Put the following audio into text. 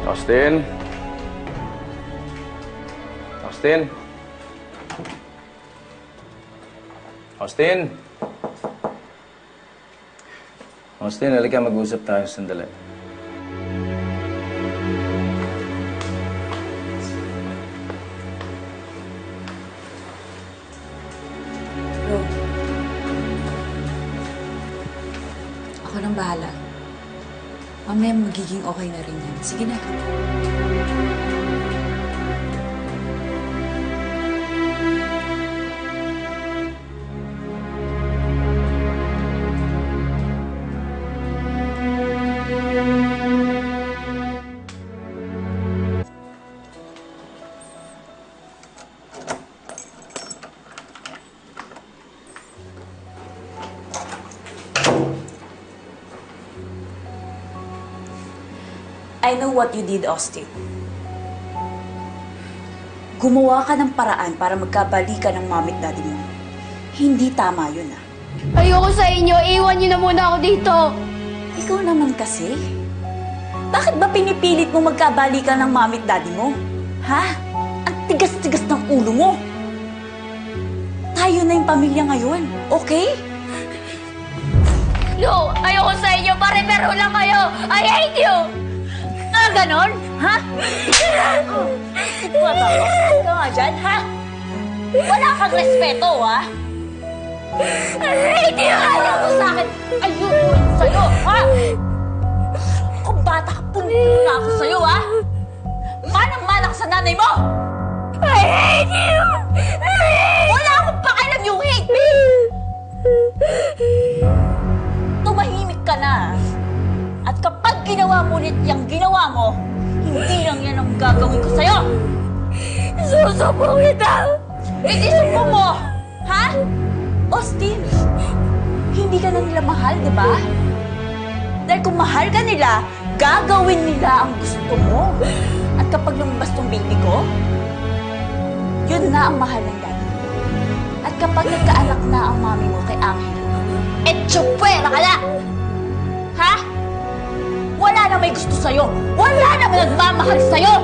Austin? Austin? Austin? Austin, halika mag-usap tayo sandali. Bro, ako nang bahala. Mamaya magiging okay na rin yan. Sige na. I know what you did, Austin. Gumawa ka ng paraan para magkabalikan ng mami at daddy mo. Hindi tama yun, ah. Ayoko sa inyo. Iwan niyo na muna ako dito. Ikaw naman kasi. Bakit ba pinipilit mo magkabalikan ng mami at daddy mo? Ha? Ang tigas-tigas ng ulo mo. Tayo na yung pamilya ngayon, okay? No! Ayoko sa inyo. Pare-pero lang kayo. I hate you! Ganon? Ha? Ikaw nga dyan, ha? Wala kang respeto, ha? I hate you! Ayaw mo sa akin, ayutuin sa'yo, ha? Kung bata ka, punta na ako sa'yo, ha? Manang-manang sa nanay mo! I hate you! Wala akong pakialam yung hate me! Tumahimik ka na, at kapag ginawa mo ulit yung ginawa mo, hindi lang yan ang gagawin ko sa'yo! Susumbong kita! Hindi sumbong mo! Ha? Austin, hindi ka na nila mahal, di ba? Dahil kung mahal ka nila, gagawin nila ang gusto mo. At kapag lumabas tong baby ko, yun na ang mahal ng daddy mo. At kapag nagkaanak na ang mami mo kay Angel, etsyopwera ka na! Ha? Wala na may gusto sa'yo! Wala na may nagmamahal sa'yo!